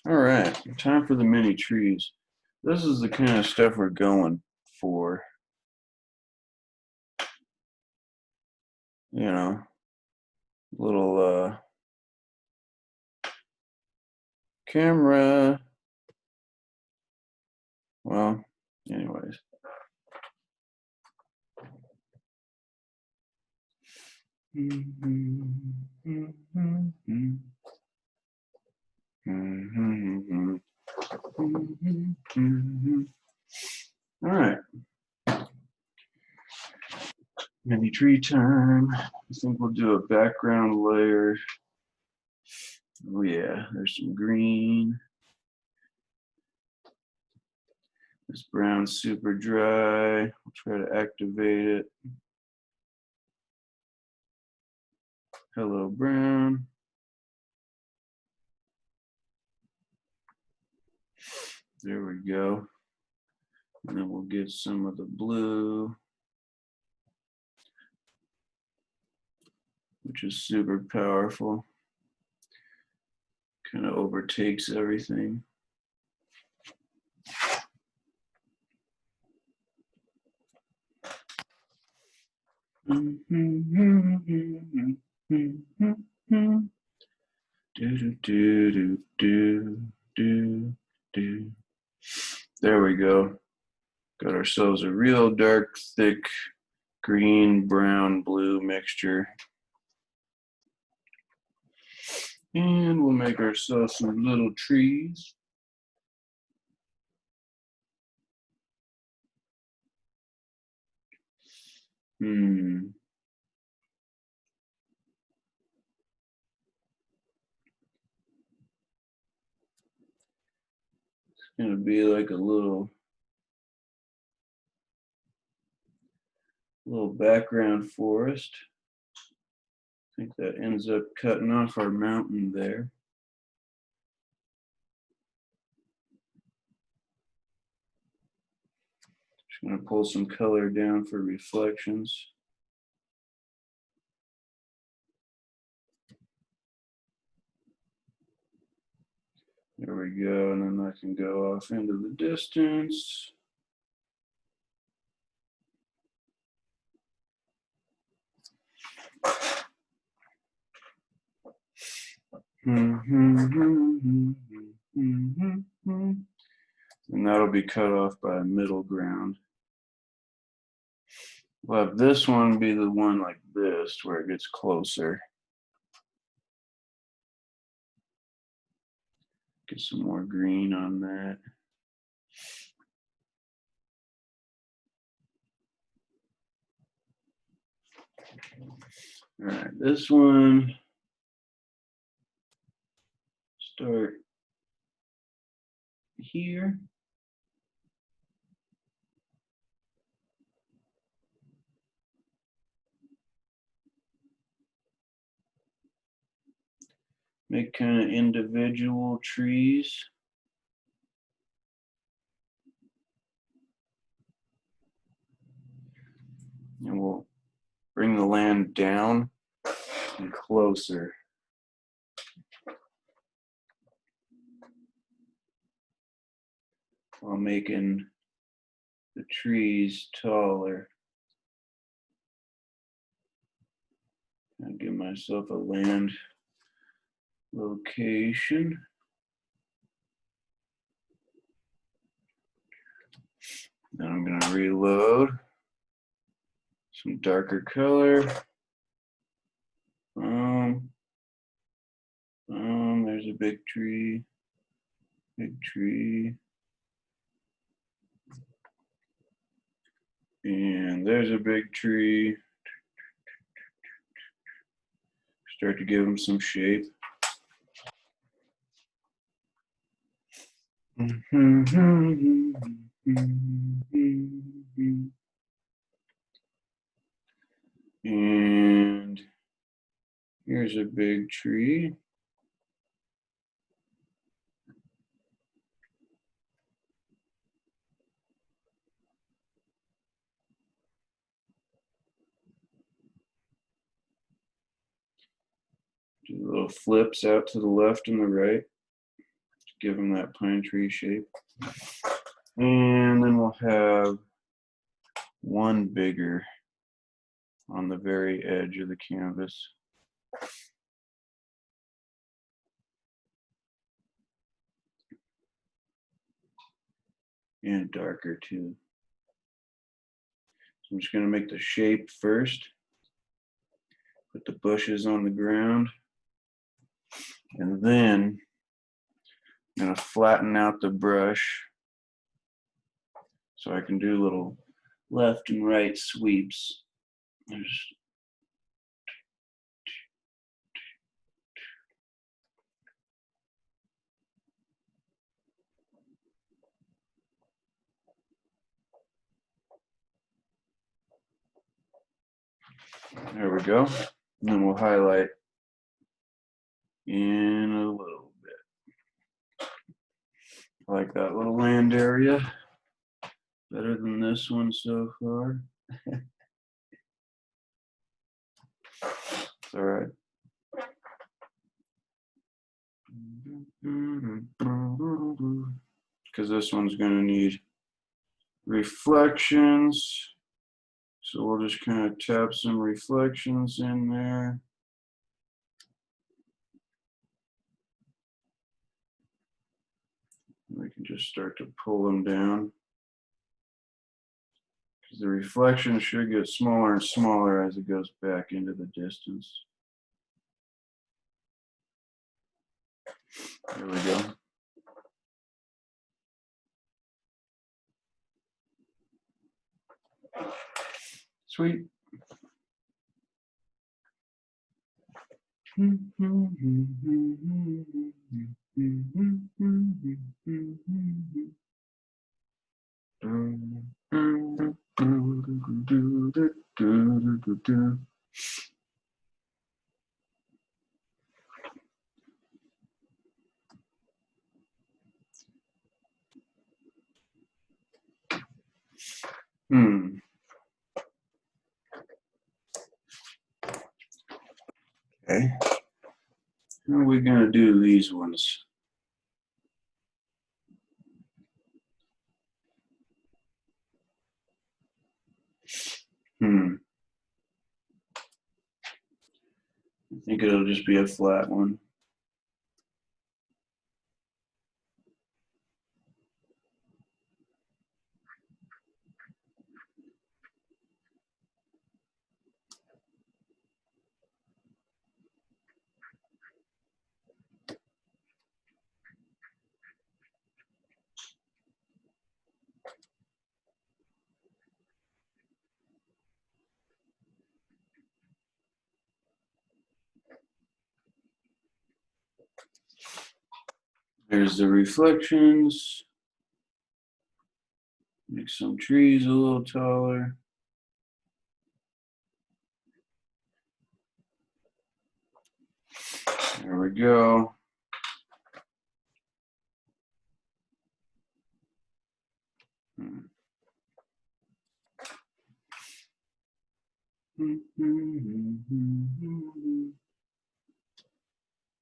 All right, time for the mini trees. This is the kind of stuff we're going for. You know, little camera. Well, anyways. All right. Mini tree time. I think we'll do a background layer. Oh yeah, there's some green. This brown's super dry. We'll try to activate it. Hello, brown. There we go. And then we'll get some of the blue, which is super powerful. Kind of overtakes everything. There we go. Got ourselves a real dark, thick green, brown, blue mixture. And we'll make ourselves some little trees. It's gonna be like a little background forest. I think that ends up cutting off our mountain there. Just gonna pull some color down for reflections. There we go, and then I can go off into the distance. And that'll be cut off by a middle ground. We'll have this one be the one like this, where it gets closer. Get some more green on that. All right, this one, start here. Make kind of individual trees. And we'll bring the land down and closer. While making the trees taller. I'll give myself a land location. Then I'm going to reload. Some darker color. There's a big tree. Big tree. And there's a big tree. Start to give them some shape. And here's a big tree. Do little flips out to the left and the right. give them that pine tree shape. And then we'll have one bigger on the very edge of the canvas. And darker too. So I'm just going to make the shape first. Put the bushes on the ground. And then I'm going to flatten out the brush so I can do little left and right sweeps. There we go. And then we'll highlight in a little bit. I like that little land area. Better than this one so far. It's all right. Because this one's going to need reflections. So we'll just kind of tap some reflections in there. We can just start to pull them down. Because the reflection should get smaller and smaller as it goes back into the distance. There we go. Sweet. Okay. How are we going to do these ones? I think it'll just be a flat one. There's the reflections. Make some trees a little taller. There we go.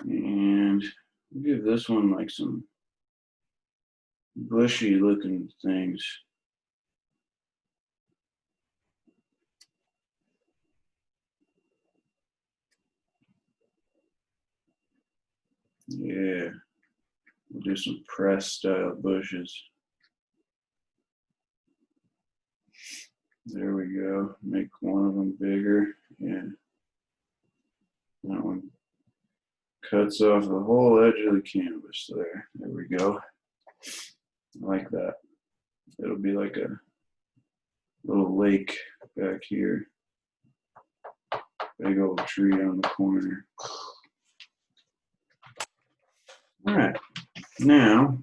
And we'll give this one like some bushy looking things. Yeah, we'll do some press style bushes. There we go. Make one of them bigger. Yeah. That one cuts off the whole edge of the canvas there. There we go. I like that. It'll be like a little lake back here. Big old tree on the corner. All right. Now,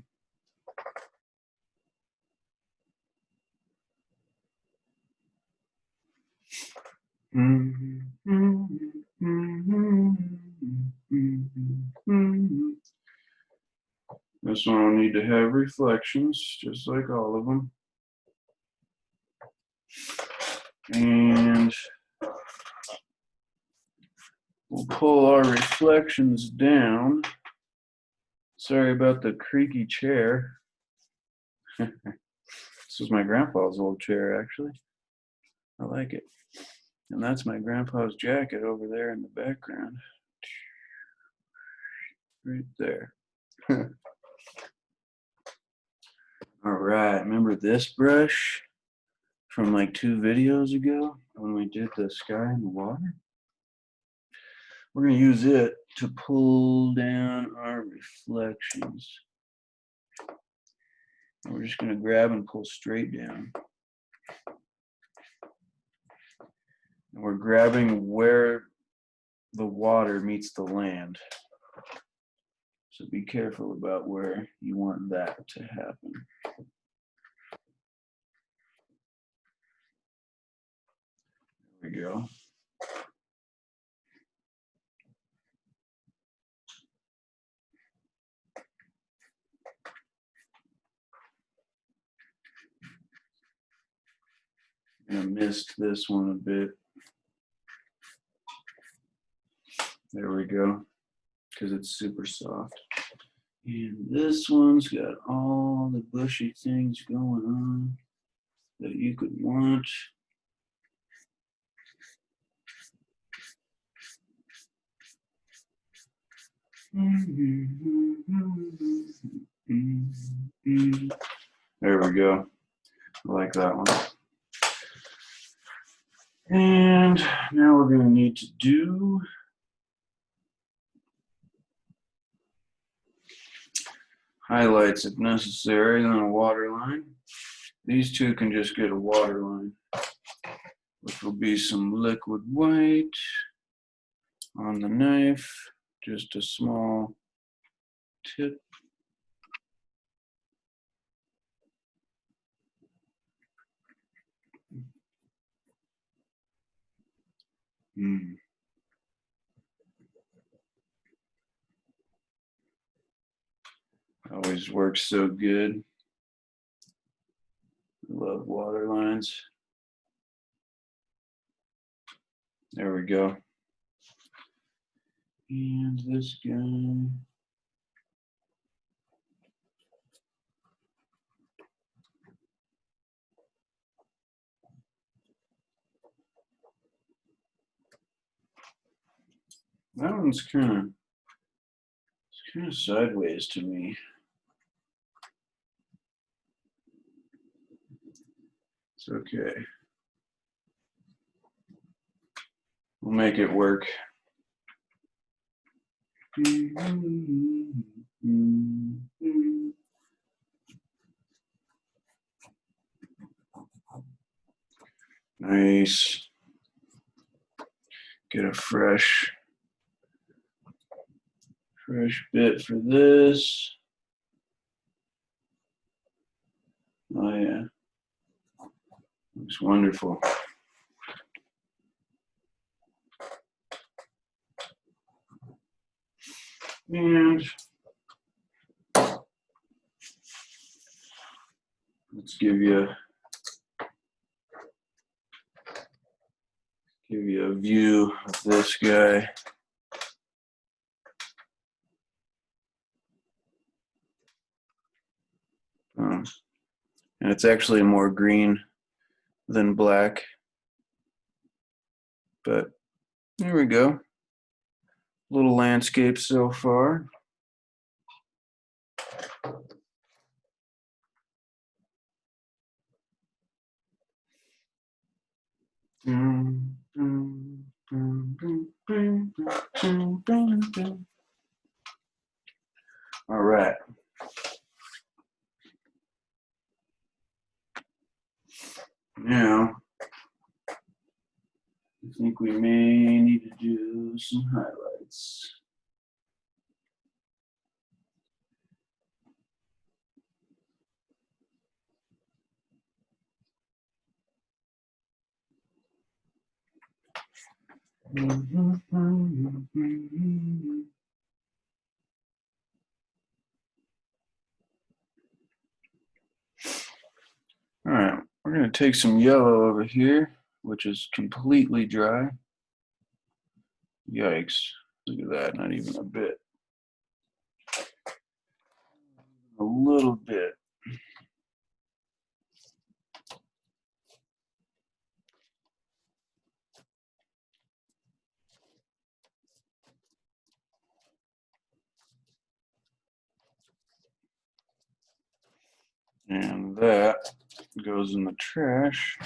this one will need to have reflections, just like all of them. And we'll pull our reflections down Sorry about the creaky chair. This was my grandpa's old chair, actually. I like it. And that's my grandpa's jacket over there in the background. Right there. All right, remember this brush from like 2 videos ago when we did the sky and the water? We're going to use it to pull down our reflections. And we're just going to grab and pull straight down. And we're grabbing where the water meets the land. So be careful about where you want that to happen. There we go. I missed this one a bit. There we go, because it's super soft. And this one's got all the bushy things going on that you could want. There we go. I like that one. And now we're going to need to do highlights if necessary, then a waterline. These two can just get a waterline, which will be some liquid white on the knife, just a small tip. Always works so good. I love water lines. There we go. And this guy. That one's kind of sideways to me. It's okay. We'll make it work. Nice. Get a fresh bit for this. Oh yeah. Looks wonderful. And let's give you a view of this guy. And it's actually more green than black. But there we go. Little landscape so far. All right. Now, I think we may need to do some highlights. All right, we're going to take some yellow over here, which is completely dry. Yikes, look at that, not even a bit. little bit. And that goes in the trash.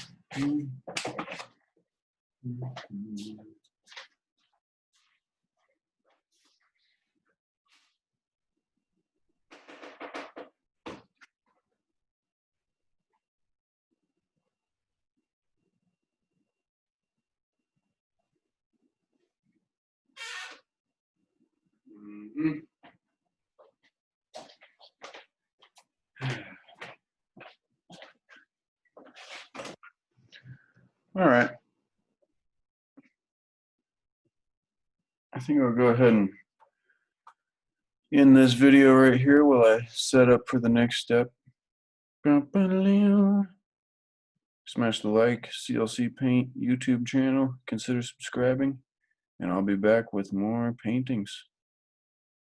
All right. I think I'll go ahead and end this video right here while I set up for the next step. Smash the like, CLC Paint YouTube channel. Consider subscribing, and I'll be back with more paintings.